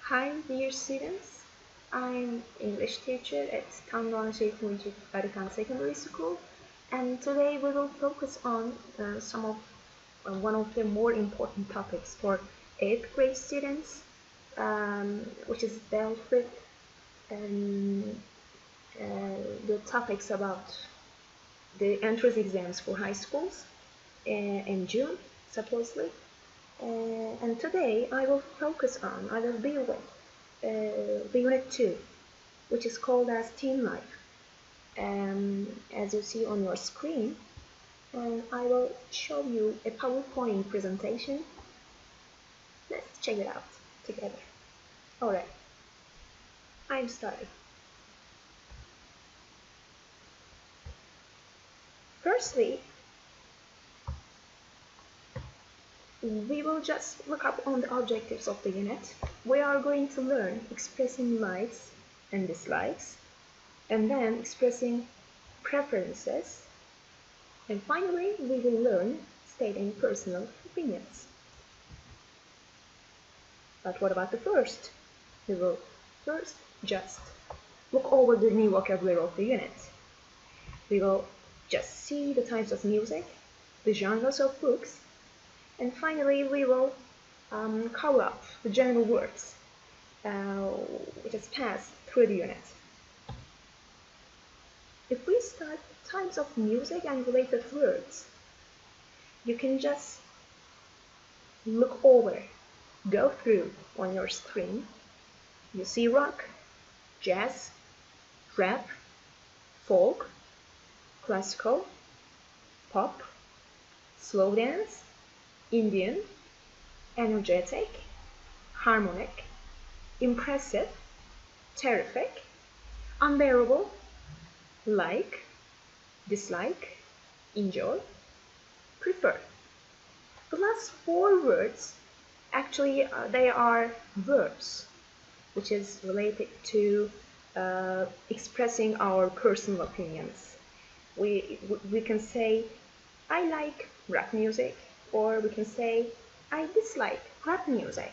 Hi dear students, I'm English teacher at Tandoğan Şehi Muci Arigan Secondary School, and today we will focus on one of the more important topics for 8th grade students, which is dealt with the topics about the entrance exams for high schools in June, supposedly. And today I will deal with the Unit 2, which is called as Teen Life. As you see on your screen, I will show you a PowerPoint presentation. Let's check it out together. Alright, I'm starting. Firstly, we will just look up on the objectives of the unit. We are going to learn expressing likes and dislikes, and then expressing preferences, and finally we will learn stating personal opinions. But what about the first? We will first just look over the new vocabulary of the unit. We will just see the types of music, the genres of books, and finally we will cover up the general words which is passed through the unit. If we start with types of music and related words, you can just go through on your screen. You see rock, jazz, rap, folk, classical, pop, slow dance, Indian, energetic, harmonic, impressive, terrific, unbearable, like, dislike, enjoy, prefer. The last 4 words, actually they are verbs, which is related to expressing our personal opinions. We can say, I like rap music, or we can say, I dislike rap music.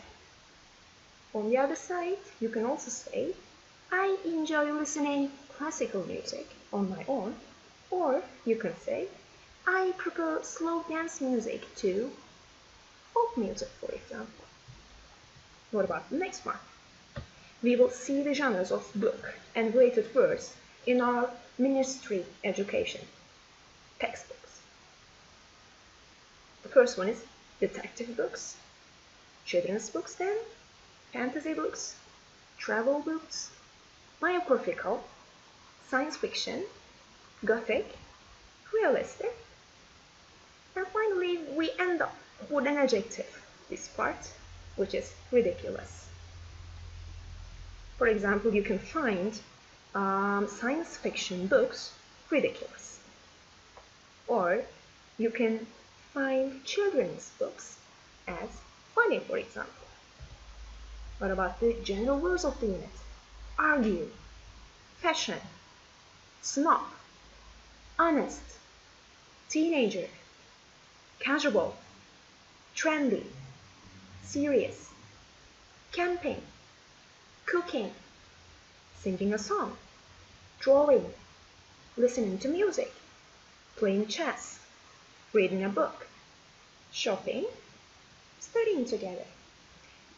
On the other side, you can also say, I enjoy listening classical music on my own, or you can say, I prefer slow dance music to folk music, for example. What about the next one? We will see the genres of book and related words in our ministry education textbooks. The first one is detective books, children's books then, fantasy books, travel books, biographical, science fiction, gothic, realistic, and finally we end up with an adjective, this part, which is ridiculous. For example, you can find science fiction books ridiculous, or you can find children's books as funny, for example. What about the general words of the unit? Argue, fashion, snob, honest, teenager, casual, trendy, serious, camping, cooking, singing a song, drawing, listening to music, playing chess, reading a book, shopping, studying together.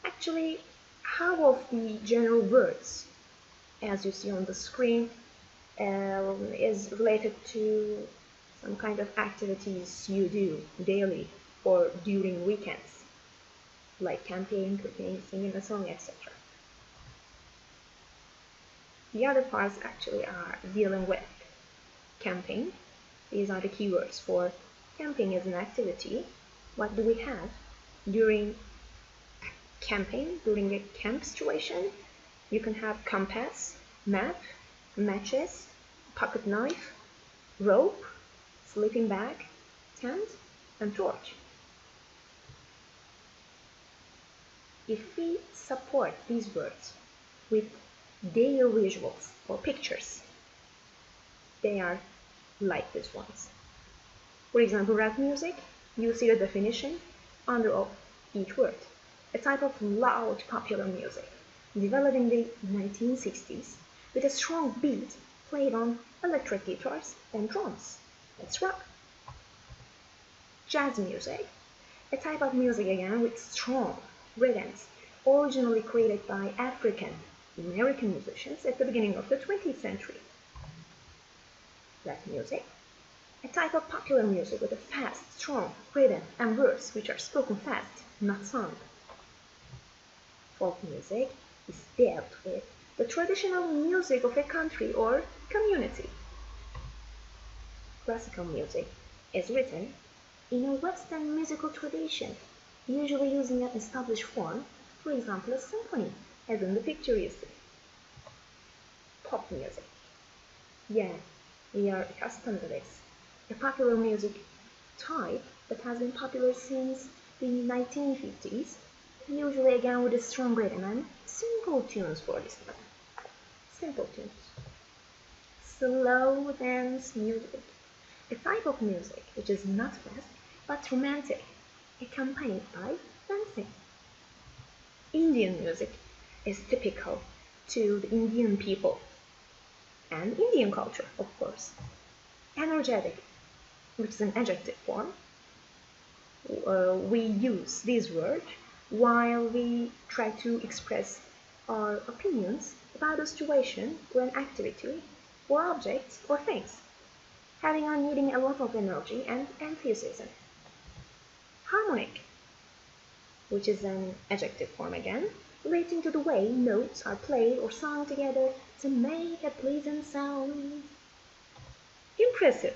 Actually, half of the general words, as you see on the screen, is related to some kind of activities you do daily or during weekends, like camping, cooking, singing a song, etc. The other parts actually are dealing with camping. These are the keywords for camping as an activity. What do we have during camping, during a camp situation? You can have compass, map, matches, pocket knife, rope, sleeping bag, tent, and torch. If we support these words with daily visuals or pictures, they are like these ones. For example, rap music, you see the definition under each word. A type of loud popular music developed in the 1960s with a strong beat played on electric guitars and drums. That's rock. Jazz music, a type of music again with strong rhythms, originally created by African American musicians at the beginning of the 20th century. Rap music, a type of popular music with a fast, strong rhythm and words which are spoken fast, not sung. Folk music is dealt with the traditional music of a country or community. Classical music is written in a Western musical tradition, usually using an established form, for example a symphony, as in the picture you see. Pop music. Yeah, we are accustomed to this. A popular music type that has been popular since the 1950s, usually again with a strong rhythm and simple tunes for this one. Simple tunes. Slow dance music, a type of music which is not fast but romantic, accompanied by dancing. Indian music is typical to the Indian people and Indian culture, of course. Energetic, which is an adjective form. We use this word while we try to express our opinions about a situation or an activity or objects or things, having or needing a lot of energy and enthusiasm. Harmonic, which is an adjective form again, relating to the way notes are played or sung together to make a pleasant sound. Impressive,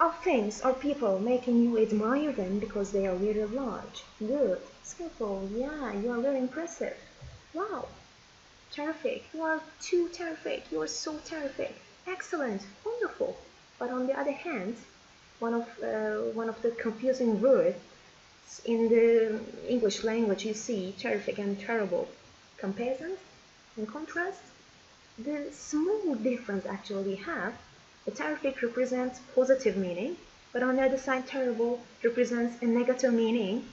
of things or people making you admire them because they are really large, good, skillful. Yeah, you are very impressive. Wow, terrific, you are too terrific, you are so terrific, excellent, wonderful. But on the other hand, one of the confusing words in the English language, you see terrific and terrible comparisons and contrast. The small difference actually we have, the terrific represents positive meaning, but on the other side terrible represents a negative meaning.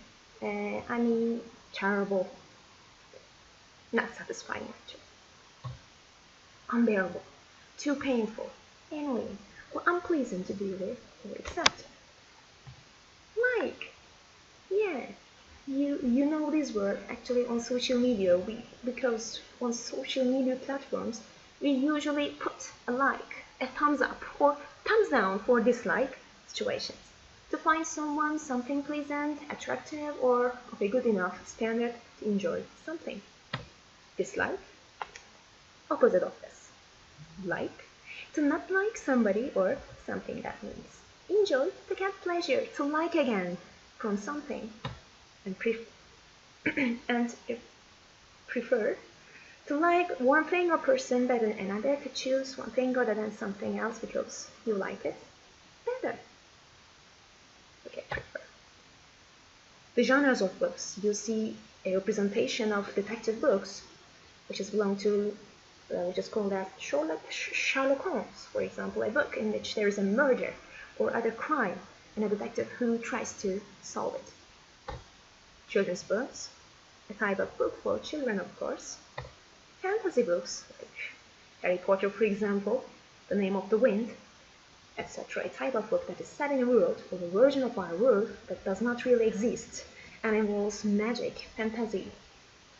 I mean terrible, not satisfying actually. Unbearable, too painful, annoying, or unpleasant to deal with or accept. Like, yeah, you know this word actually on social media, because on social media platforms we usually put a like, a thumbs up or thumbs down for dislike situations to find someone something pleasant, attractive, or of a good enough standard to enjoy something. Dislike, opposite of this. Like, to not like somebody or something, that means enjoy, to get pleasure, to like again from something, and prefer to like one thing or person better than another, to choose one thing rather than something else because you like it better. Okay, prefer. The genres of books, you see a representation of detective books, which is called as Sherlock Holmes, for example, a book in which there is a murder or other crime and a detective who tries to solve it. Children's books, a type of book for children, of course. Fantasy books, like Harry Potter, for example, The Name of the Wind, etc. A type of book that is set in a world or a version of our world that does not really exist and involves magic, fantasy,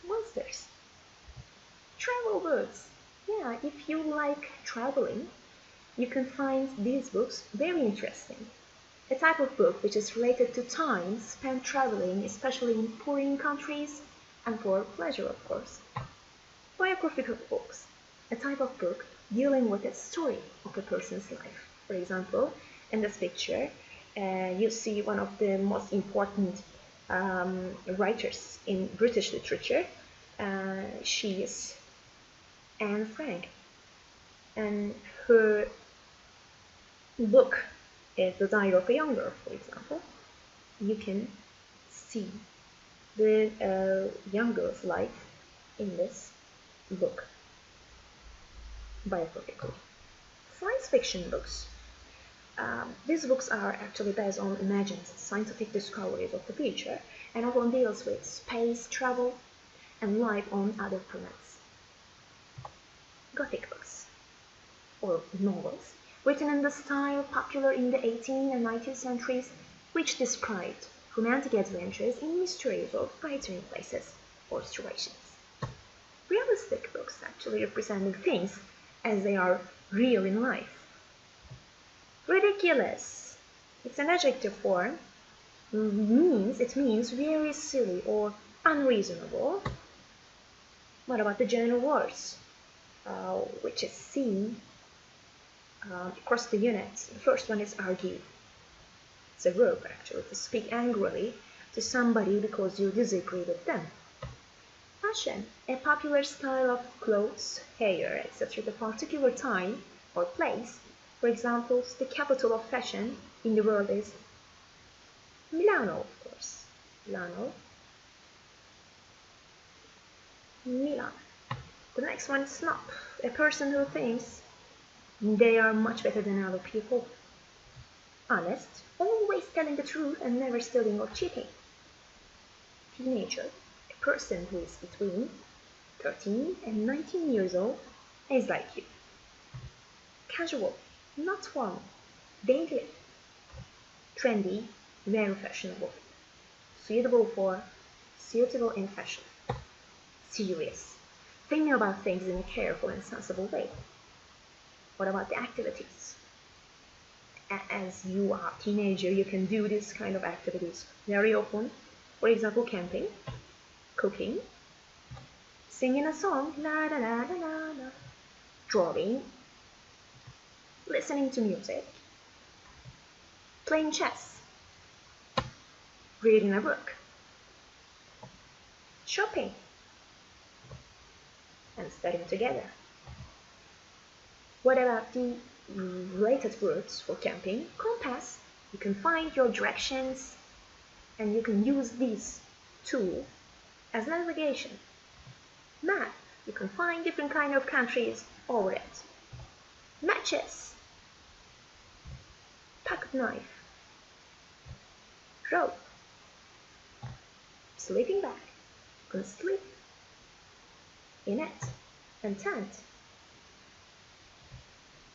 monsters. Travel books. Yeah, if you like traveling, you can find these books very interesting. A type of book which is related to time spent traveling, especially in foreign countries, and for pleasure, of course. Biographical books, a type of book dealing with a story of a person's life. For example, in this picture, you see one of the most important writers in British literature. She is Anne Frank, and her book is The Diary of a Young Girl, for example. You can see the young girl's life in this book, biographically. Science fiction books. These books are actually based on imagined scientific discoveries of the future and often deals with space travel, and life on other planets. Gothic books, or novels, written in the style popular in the 18th and 19th centuries, which described romantic adventures in mysterious or frightening places or situations. Realistic books actually representing things as they are real in life. Ridiculous. It's an adjective form. It means very silly or unreasonable. What about the general words, which is seen across the units? The first one is argue. It's a verb actually to speak angrily to somebody because you disagree with them. Fashion, a popular style of clothes, hair, etc. at a particular time or place. For example, the capital of fashion in the world is Milano, of course. Milano. Milan. The next one is snob, a person who thinks they are much better than other people. Honest, always telling the truth and never stealing or cheating. Teenager, a person who is between 13 and 19 years old, is like you. Casual, not formal, daily. Trendy, very fashionable. Suitable in fashion. Serious, thinking about things in a careful and sensible way. What about the activities? As you are a teenager, you can do this kind of activities very often. For example, camping, cooking, singing a song, la la la la la la, drawing, listening to music, playing chess, reading a book, shopping, and studying together. What about the related words for camping? Compass. You can find your directions and you can use this tool as navigation. Map. You can find different kind of countries over it. Matches. Pocket knife. Rope. Sleeping bag. You can sleep in it. And tent.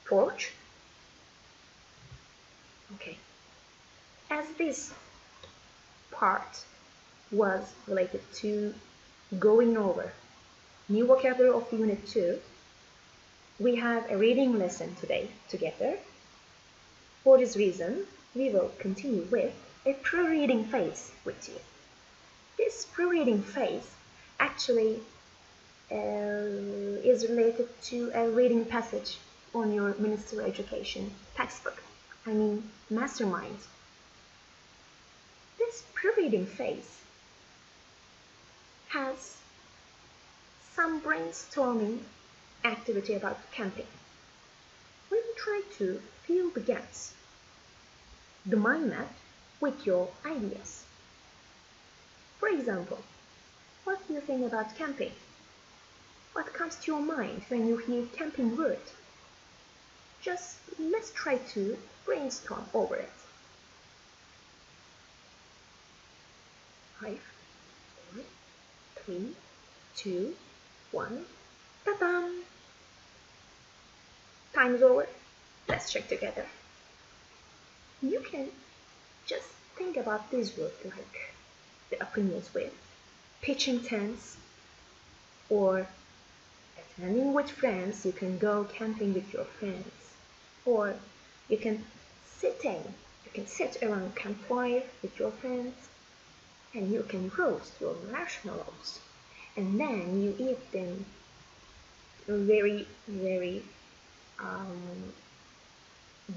Porch. Okay. As this part was related to going over new vocabulary of Unit 2, we have a reading lesson today together. For this reason, we will continue with a pre-reading phase with you. This pre-reading phase actually is related to a reading passage on your Ministry of Education textbook, I mean Mastermind. This pre-reading phase has some brainstorming activity about camping. We will try to fill the gaps, the mind map, with your ideas. For example, what do you think about camping? What comes to your mind when you hear camping word? Just let's try to brainstorm over it. 5, 4, 3, 2, 1. Ta-da! Time is over. Let's check together. You can just think about this word like the opinions with pitching tents or attending with friends. You can go camping with your friends, or you can sit around campfire with your friends, and you can roast your marshmallows, and then you eat them very, very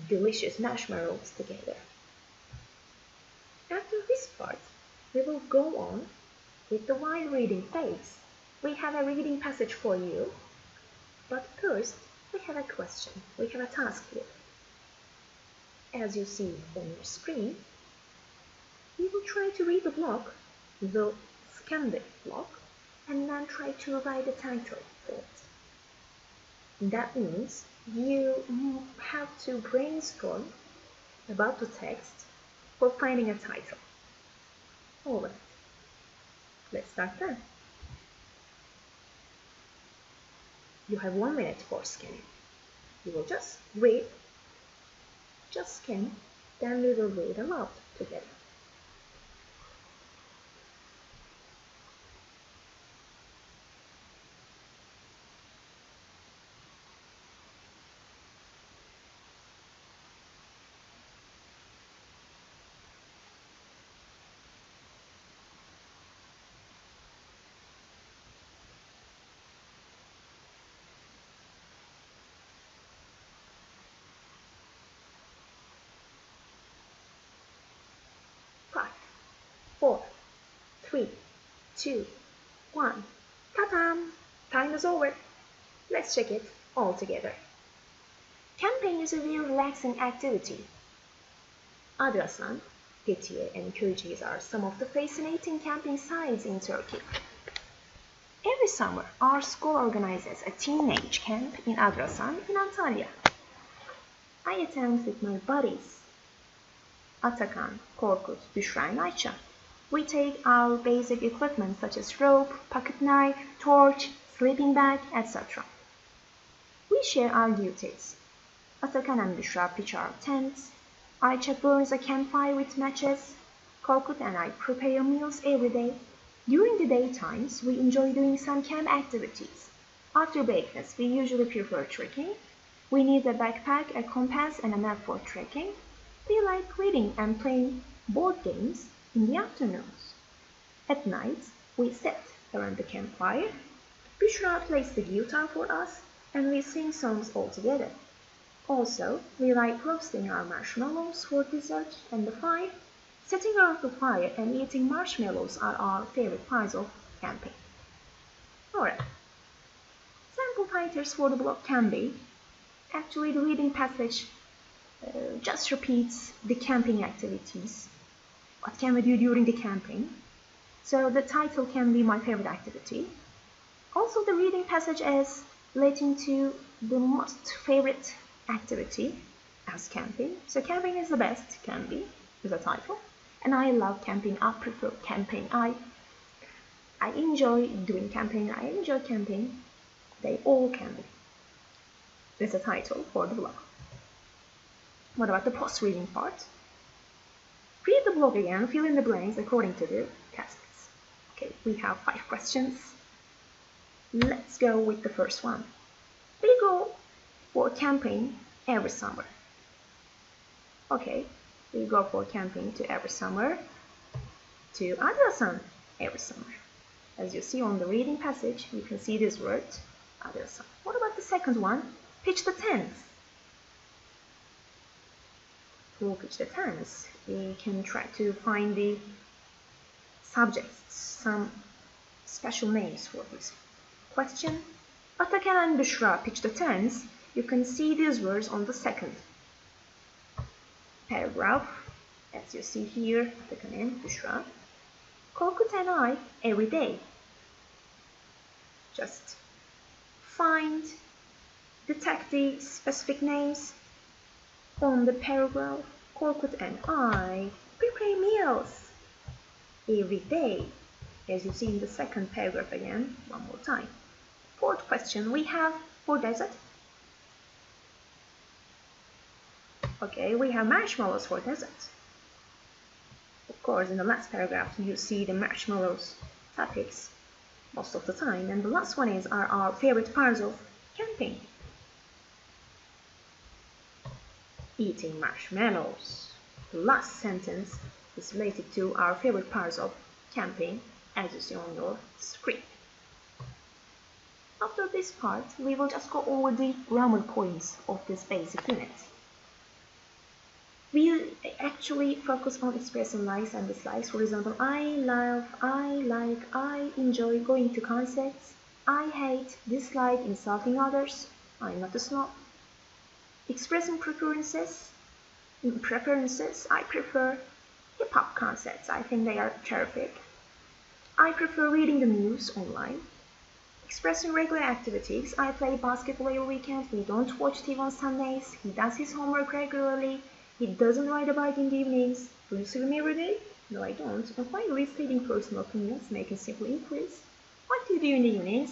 delicious marshmallows together. After this part, we will go on with the wide reading phase. We have a reading passage for you, but first we have a question, we have a task here. As you see on your screen, we will try to read the block, we'll scan the block, and then try to write the title for it. That means you have to brainstorm about the text for finding a title. Alright, let's start then. You have 1 minute for scanning. You will just read, just scan, then we will read aloud together. Five, 4, 3, 2, 1. Ta-da! Time is over. Let's check it all together. Camping is a very relaxing activity. Adrasan, Fethiye and Köyceğiz are some of the fascinating camping sites in Turkey. Every summer, our school organizes a teenage camp in Adrasan in Antalya. I attend with my buddies, Atakan, Korkut, Büşra and Ayça. We take our basic equipment such as rope, pocket knife, torch, sleeping bag, etc. We share our duties. Atakan and Büşra pitch our tents. Ayça burns a campfire with matches. Korkut and I prepare meals every day. During the daytimes, we enjoy doing some camp activities. After breakfast, we usually prefer trekking. We need a backpack, a compass, and a map for trekking. We like reading and playing board games in the afternoons. At night, we sit around the campfire. Büşra plays the guitar for us, and we sing songs all together. Also, we like roasting our marshmallows for dessert and the fire. Sitting around the fire and eating marshmallows are our favorite parts of camping. Alright. Sample titles for the blog can be, actually the reading passage just repeats the camping activities. What can we do during the camping? So the title can be my favorite activity. Also the reading passage is relating to the most favorite activity as camping. So camping is the best, can be, is a title. And I love camping, I prefer camping. I enjoy doing camping, I enjoy camping. They all can be. That's a title for the blog. What about the post-reading part? Read the blog again, fill in the blanks according to the tasks. Okay, we have 5 questions. Let's go with the first one. We go for camping every summer. Okay, we go for camping to every summer to Adrasan every summer. As you see on the reading passage, you can see this word, Adrasan. What about the second one? Pitch the tents. For pitch the tents, we can try to find the subjects, some special names for this question. Atakan and Büşra pitch the tents. You can see these words on the second paragraph, as you see here, Atakan and Büşra. Korkut and I every day. Just find, detect the specific names on the paragraph. Korkut and I prepare meals every day, as you see in the second paragraph again, one more time. Fourth question we have for desert. Okay, we have marshmallows for desert. Of course, in the last paragraph you see the marshmallows topics most of the time, and the last one is our favorite parts of camping. Eating marshmallows. The last sentence is related to our favorite parts of camping, as you see on your screen. After this part, we will just go over the grammar points of this basic unit. We actually focus on expressing likes and dislikes. For example, I love, I like, I enjoy going to concerts. I hate, dislike insulting others. I'm not a snob. Expressing preferences. I prefer hip-hop concerts. I think they are terrific. I prefer reading the news online. Expressing regular activities. I play basketball every weekend. We don't watch TV on Sundays. He does his homework regularly. He doesn't ride a bike in the evenings. Do you swim every day? No, I don't. And finally, stating personal opinions, making simple inquiries. What do you do in the evenings?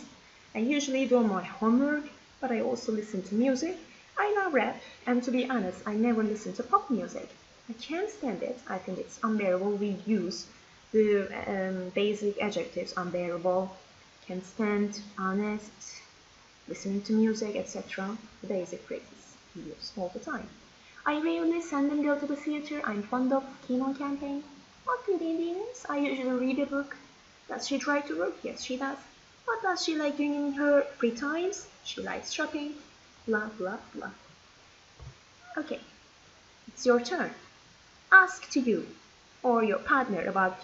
I usually do my homework, but I also listen to music. I love rap, and to be honest, I never listen to pop music. I can't stand it. I think it's unbearable. We use the basic adjectives unbearable, can't stand, honest, listening to music, etc. The basic phrases we use all the time. I rarely send them go to the theater. I'm fond of Kino campaign. What do they do? I usually read a book. Does she try to work? Yes, she does. What does she like doing in her free times? She likes shopping. Blah, blah, blah. Okay, it's your turn. Ask to you or your partner about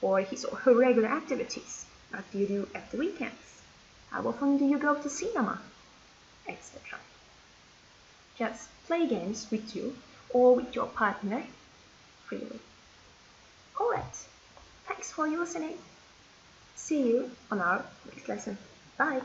or his or her regular activities. What do you do at the weekends? How often do you go to cinema? Etc. Just play games with you or with your partner freely. Alright, thanks for listening. See you on our next lesson. Bye!